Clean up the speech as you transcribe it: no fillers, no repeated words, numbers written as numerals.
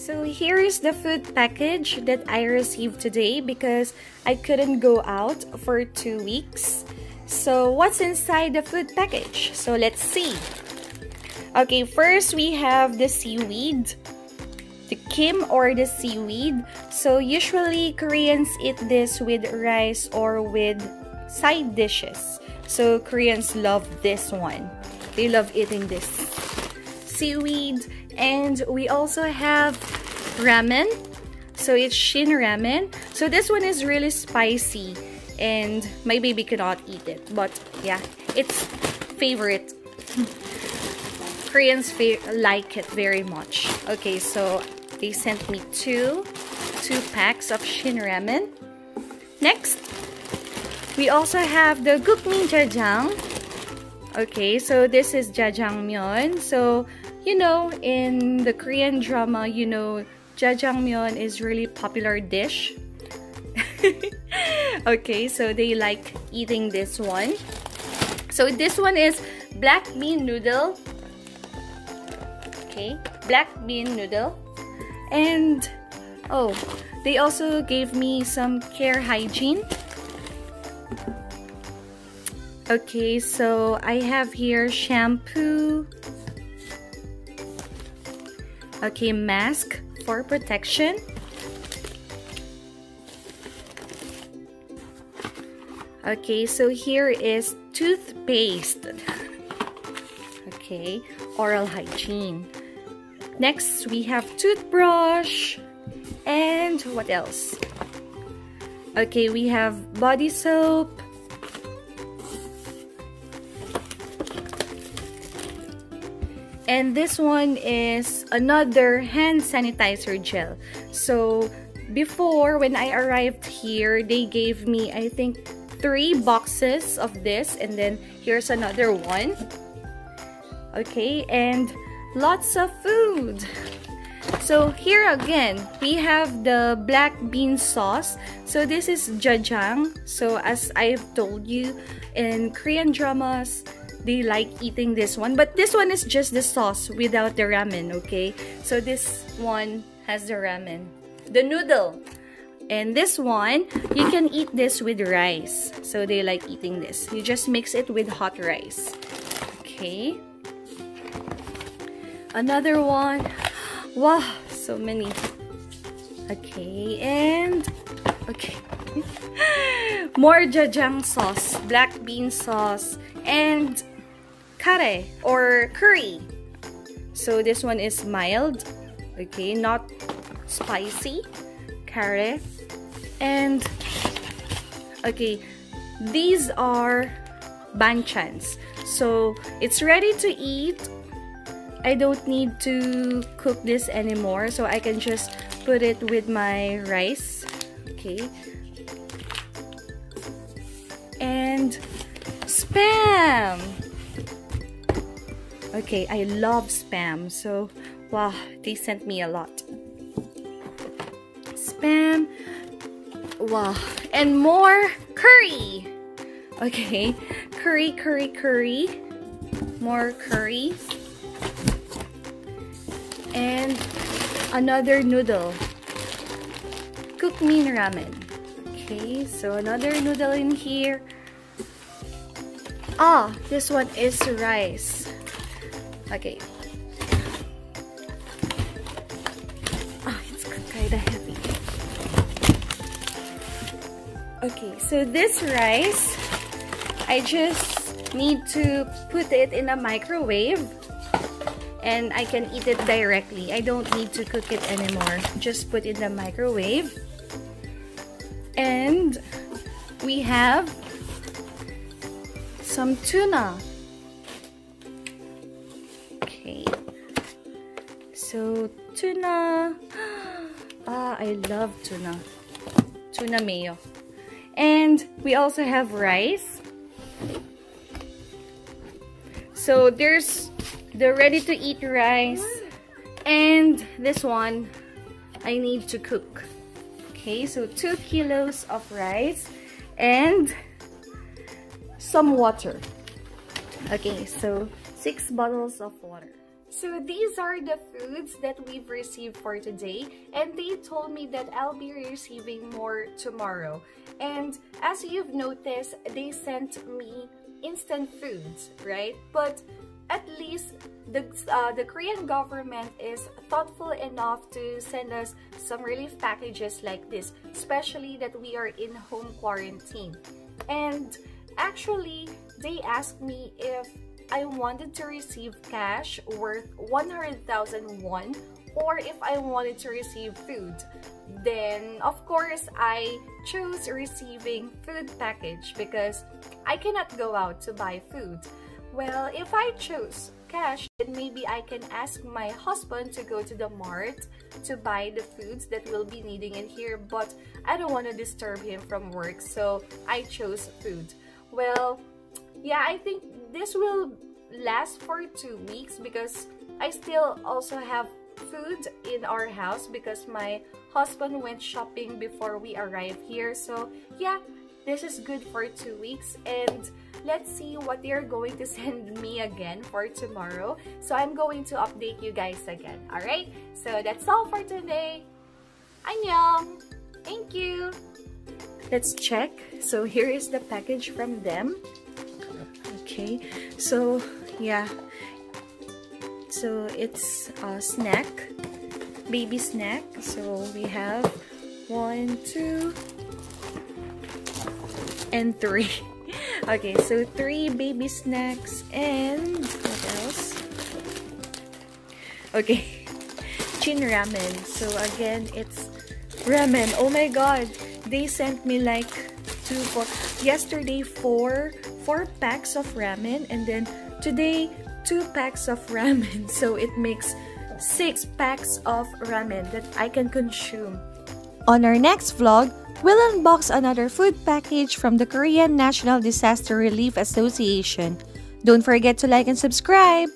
So here is the food package that I received today because I couldn't go out for 2 weeks. So what's inside the food package? So let's see. Okay, first we have the seaweed, the kim or the seaweed. So usually Koreans eat this with rice or with side dishes. So Koreans love this one. They love eating this seaweed. And we also have ramen. So it's shin ramen. So this one is really spicy and my baby cannot eat it. But yeah, it's favorite. Koreans like it very much. Okay, so they sent me two packs of shin ramen. Next, we also have the gukmin jjajang. Okay, so this is Jjolmyeon. So you know, in the Korean drama, you know, Jjolmyeon is really popular dish. Okay, so they like eating this one. So this one is black bean noodle. Okay, black bean noodle. And, oh, they also gave me some care hygiene. Okay, so I have here shampoo. Okay, mask for protection. Okay, so here is toothpaste. Okay, oral hygiene. Next, we have toothbrush. And what else? Okay, we have body soap. And this one is another hand sanitizer gel. So before, when I arrived here, they gave me, I think, 3 boxes of this. And then here's another one. Okay, and lots of food. So here again, we have the black bean sauce. So this is jjajang. So as I've told you, in Korean dramas, they like eating this one, but this one is just the sauce without the ramen. Okay, so this one has the ramen, the noodle, and this one you can eat this with rice. So they like eating this. You just mix it with hot rice. Okay, another one. Wow, so many. Okay, and okay. More jjajang sauce, black bean sauce, and kare or curry. So this one is mild, okay, not spicy. Kare. And okay, these are banchans. So it's ready to eat. I don't need to cook this anymore, so I can just put it with my rice. Okay, and spam. Okay, I love spam, so wow, they sent me a lot. Spam, wow, and more curry. Okay, curry, more curry, and another noodle, gukmin ramen. Okay, so another noodle in here. Ah, this one is rice. Okay. Ah, it's kinda heavy. Okay, so this rice, I just need to put it in a microwave and I can eat it directly. I don't need to cook it anymore. Just put in the microwave. And we have some tuna. Okay, so tuna. Ah, I love tuna. Tuna mayo. And we also have rice. So there's the ready-to-eat rice. And this one, I need to cook. Okay, so 2 kilos of rice and some water. Okay, so 6 bottles of water. So these are the foods that we've received for today, and they told me that I'll be receiving more tomorrow. And as you've noticed, they sent me instant foods, right? But at least the Korean government is thoughtful enough to send us some relief packages like this, especially that we are in home quarantine. And actually, they asked me if I wanted to receive cash worth 100,000 won or if I wanted to receive food. Then, of course, I chose receiving food package because I cannot go out to buy food. Well, if I chose cash, then maybe I can ask my husband to go to the mart to buy the foods that we'll be needing in here, but I don't want to disturb him from work, so I chose food. Well, yeah, I think this will last for 2 weeks because I still also have food in our house because my husband went shopping before we arrived here. So yeah, this is good for 2 weeks, and let's see what they're going to send me again for tomorrow. So I'm going to update you guys again. Alright, so that's all for today. Annyeong! Thank you! Let's check. So here is the package from them. Okay, so yeah, so it's a snack, baby snack. So we have 1, 2, and 3. Okay, so 3 baby snacks, and what else? Okay, chin ramen. So again, it's ramen. Oh my god, they sent me like 4 packs of ramen, and then today 2 packs of ramen. So it makes 6 packs of ramen that I can consume. On our next vlog, we'll unbox another food package from the Korean National Disaster Relief Association. Don't forget to like and subscribe!